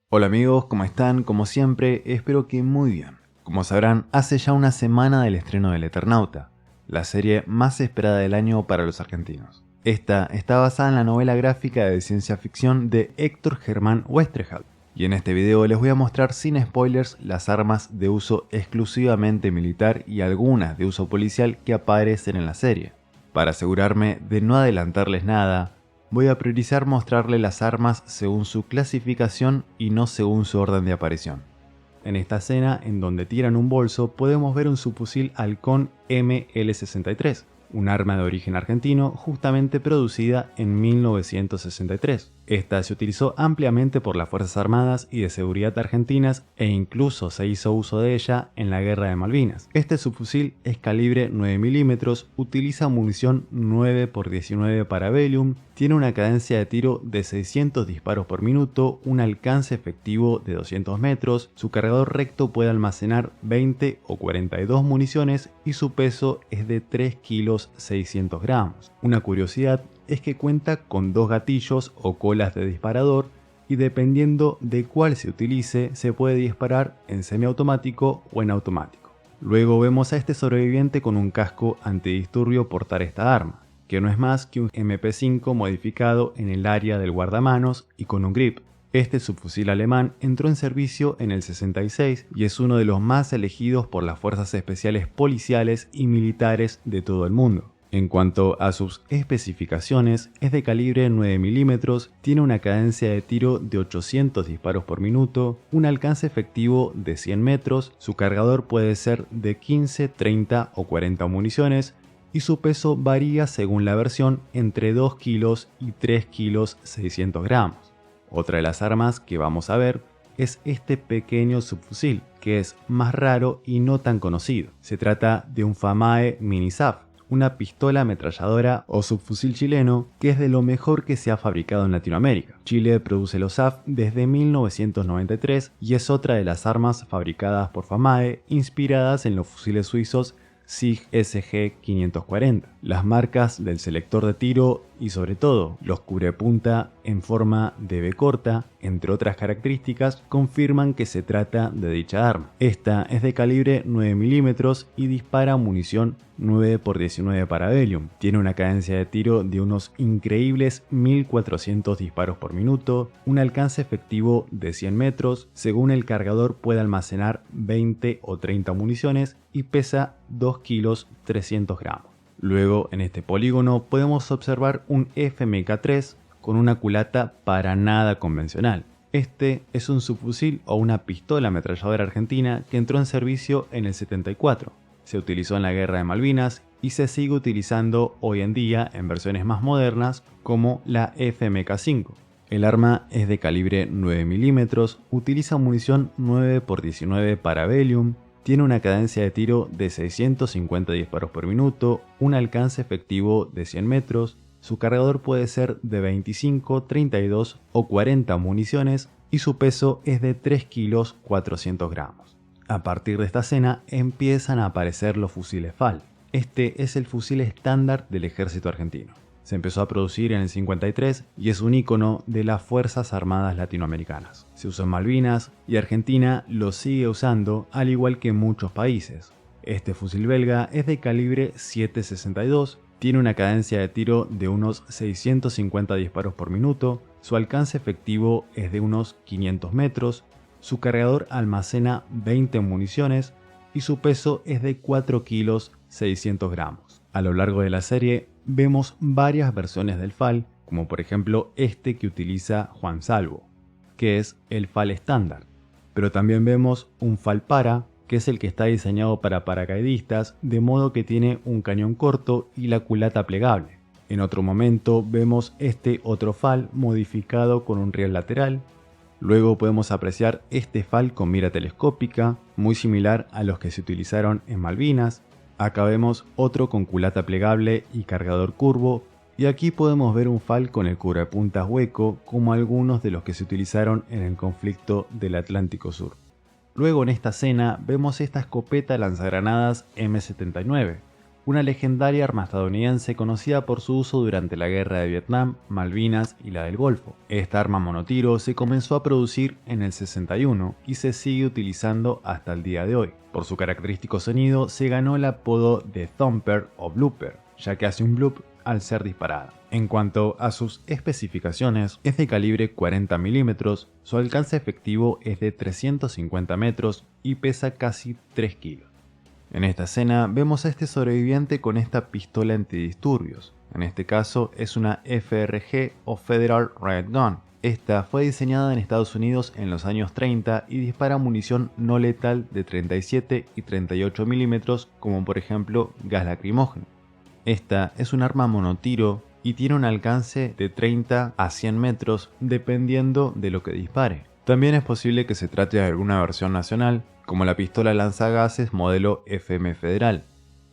Hola amigos, ¿cómo están? Como siempre, espero que muy bien. Como sabrán, hace ya una semana del estreno del Eternauta, la serie más esperada del año para los argentinos. Esta está basada en la novela gráfica de ciencia ficción de Héctor Germán Westerheld, y en este video les voy a mostrar sin spoilers las armas de uso exclusivamente militar y algunas de uso policial que aparecen en la serie. Para asegurarme de no adelantarles nada, voy a priorizar mostrarle las armas según su clasificación y no según su orden de aparición. En esta escena, en donde tiran un bolso, podemos ver un subfusil Halcón ML63, un arma de origen argentino justamente producida en 1963. Esta se utilizó ampliamente por las Fuerzas Armadas y de Seguridad argentinas e incluso se hizo uso de ella en la Guerra de Malvinas. Este subfusil es calibre 9 mm, utiliza munición 9x19 Parabellum, tiene una cadencia de tiro de 600 disparos por minuto, un alcance efectivo de 200 metros, su cargador recto puede almacenar 20 o 42 municiones y su peso es de 3 kilos 600 gramos. Una curiosidad es que cuenta con dos gatillos o colas de disparador y dependiendo de cuál se utilice se puede disparar en semiautomático o en automático. Luego vemos a este sobreviviente con un casco antidisturbio portar esta arma, que no es más que un MP5 modificado en el área del guardamanos y con un grip. Este subfusil alemán entró en servicio en el 66 y es uno de los más elegidos por las fuerzas especiales policiales y militares de todo el mundo. En cuanto a sus especificaciones, es de calibre 9 mm, tiene una cadencia de tiro de 800 disparos por minuto, un alcance efectivo de 100 metros, su cargador puede ser de 15, 30 o 40 municiones y su peso varía según la versión entre 2 kilos y 3 kilos 600 gramos. Otra de las armas que vamos a ver es este pequeño subfusil, que es más raro y no tan conocido. Se trata de un Famae Mini-SAF, una pistola ametralladora o subfusil chileno que es de lo mejor que se ha fabricado en Latinoamérica. Chile produce los SAF desde 1993 y es otra de las armas fabricadas por Famae inspiradas en los fusiles suizos SIG SG-540. Las marcas del selector de tiro y sobre todo los cubrepunta en forma de B corta, entre otras características, confirman que se trata de dicha arma. Esta es de calibre 9 mm y dispara munición 9x19 Parabellum. Tiene una cadencia de tiro de unos increíbles 1400 disparos por minuto, un alcance efectivo de 100 metros, según el cargador puede almacenar 20 o 30 municiones y pesa 2 kilos 300 gramos. Luego, en este polígono podemos observar un FMK3 con una culata para nada convencional. Este es un subfusil o una pistola ametralladora argentina que entró en servicio en el 74. Se utilizó en la Guerra de Malvinas y se sigue utilizando hoy en día en versiones más modernas como la FMK5. El arma es de calibre 9 mm, utiliza munición 9x19 Parabellum, tiene una cadencia de tiro de 650 disparos por minuto, un alcance efectivo de 100 metros, su cargador puede ser de 25, 32 o 40 municiones y su peso es de 3 kilos 400 gramos. A partir de esta escena empiezan a aparecer los fusiles FAL. Este es el fusil estándar del ejército argentino. Se empezó a producir en el 53 y es un ícono de las Fuerzas Armadas latinoamericanas. Se usó en Malvinas y Argentina lo sigue usando al igual que muchos países. Este fusil belga es de calibre 7.62, tiene una cadencia de tiro de unos 650 disparos por minuto, su alcance efectivo es de unos 500 metros, su cargador almacena 20 municiones y su peso es de 4 kilos 600 gramos. A lo largo de la serie vemos varias versiones del FAL, como por ejemplo este que utiliza Juan Salvo, que es el FAL estándar. Pero también vemos un FAL para, que es el que está diseñado para paracaidistas, de modo que tiene un cañón corto y la culata plegable. En otro momento vemos este otro FAL modificado con un riel lateral. Luego podemos apreciar este FAL con mira telescópica, muy similar a los que se utilizaron en Malvinas. Acá vemos otro con culata plegable y cargador curvo, y aquí podemos ver un FAL con el cubrepuntas hueco, como algunos de los que se utilizaron en el conflicto del Atlántico Sur. Luego en esta escena vemos esta escopeta lanzagranadas M79, una legendaria arma estadounidense conocida por su uso durante la guerra de Vietnam, Malvinas y la del Golfo. Esta arma monotiro se comenzó a producir en el 61 y se sigue utilizando hasta el día de hoy. Por su característico sonido se ganó el apodo de Thumper o Blooper, ya que hace un bloop al ser disparada. En cuanto a sus especificaciones, es de calibre 40 mm, su alcance efectivo es de 350 metros y pesa casi 3 kilos. En esta escena vemos a este sobreviviente con esta pistola antidisturbios. En este caso es una FRG o Federal Riot Gun. Esta fue diseñada en Estados Unidos en los años 30 y dispara munición no letal de 37 y 38 mm, como por ejemplo gas lacrimógeno. Esta es un arma monotiro y tiene un alcance de 30 a 100 metros dependiendo de lo que dispare. También es posible que se trate de alguna versión nacional, como la pistola lanzagases modelo FM Federal.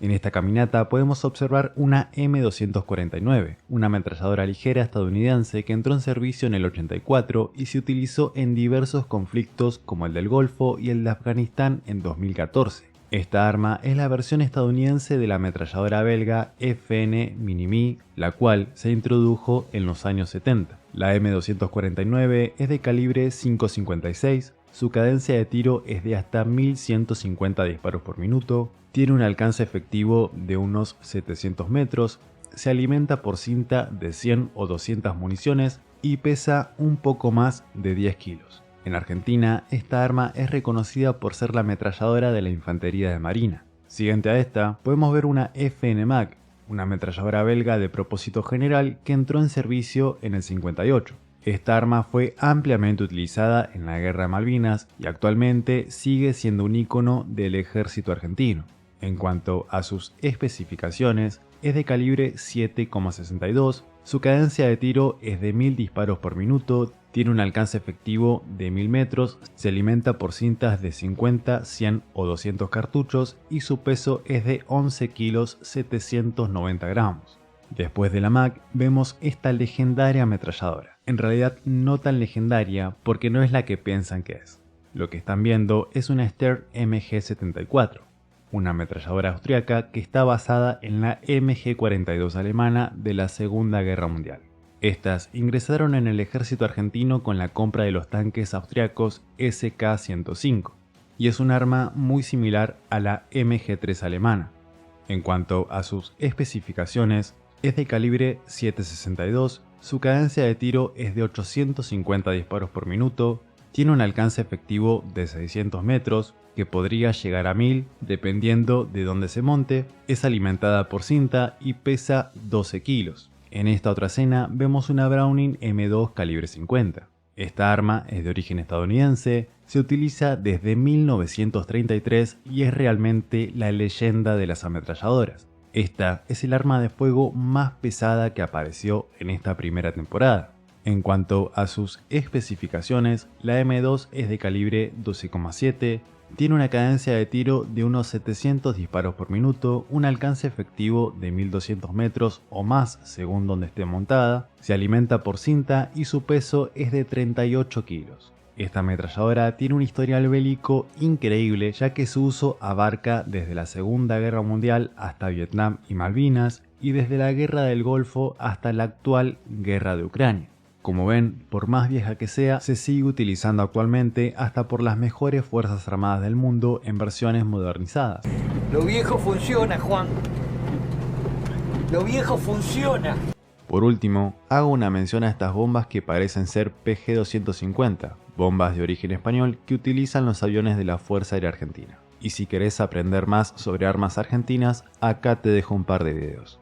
En esta caminata podemos observar una M249, una ametralladora ligera estadounidense que entró en servicio en el 84 y se utilizó en diversos conflictos como el del Golfo y el de Afganistán en 2014. Esta arma es la versión estadounidense de la ametralladora belga FN Minimi, la cual se introdujo en los años 70. La M249 es de calibre 5.56, su cadencia de tiro es de hasta 1150 disparos por minuto, tiene un alcance efectivo de unos 700 metros, se alimenta por cinta de 100 o 200 municiones y pesa un poco más de 10 kilos. En Argentina, esta arma es reconocida por ser la ametralladora de la Infantería de Marina. Siguiente a esta, podemos ver una FN Mag, una ametralladora belga de propósito general que entró en servicio en el 58. Esta arma fue ampliamente utilizada en la Guerra de Malvinas y actualmente sigue siendo un ícono del ejército argentino. En cuanto a sus especificaciones, es de calibre 7,62, su cadencia de tiro es de 1000 disparos por minuto, tiene un alcance efectivo de 1000 metros, se alimenta por cintas de 50, 100 o 200 cartuchos y su peso es de 11 kilos 790 gramos. Después de la MAC vemos esta legendaria ametralladora. En realidad no tan legendaria porque no es la que piensan que es. Lo que están viendo es una Steyr MG74, una ametralladora austriaca que está basada en la MG42 alemana de la Segunda Guerra Mundial. Estas ingresaron en el ejército argentino con la compra de los tanques austriacos SK-105 y es un arma muy similar a la MG3 alemana. En cuanto a sus especificaciones, es de calibre 7.62, su cadencia de tiro es de 850 disparos por minuto, tiene un alcance efectivo de 600 metros, que podría llegar a 1000 dependiendo de dónde se monte, es alimentada por cinta y pesa 12 kilos. En esta otra escena vemos una Browning M2 calibre 50. Esta arma es de origen estadounidense, se utiliza desde 1933 y es realmente la leyenda de las ametralladoras. Esta es el arma de fuego más pesada que apareció en esta primera temporada. En cuanto a sus especificaciones, la M2 es de calibre 12,7, tiene una cadencia de tiro de unos 700 disparos por minuto, un alcance efectivo de 1200 metros o más según donde esté montada, se alimenta por cinta y su peso es de 38 kilos. Esta ametralladora tiene un historial bélico increíble ya que su uso abarca desde la Segunda Guerra Mundial hasta Vietnam y Malvinas y desde la Guerra del Golfo hasta la actual Guerra de Ucrania. Como ven, por más vieja que sea, se sigue utilizando actualmente hasta por las mejores fuerzas armadas del mundo en versiones modernizadas. Lo viejo funciona, Juan. Lo viejo funciona. Por último, hago una mención a estas bombas que parecen ser PG-250, bombas de origen español que utilizan los aviones de la Fuerza Aérea Argentina. Y si querés aprender más sobre armas argentinas, acá te dejo un par de videos.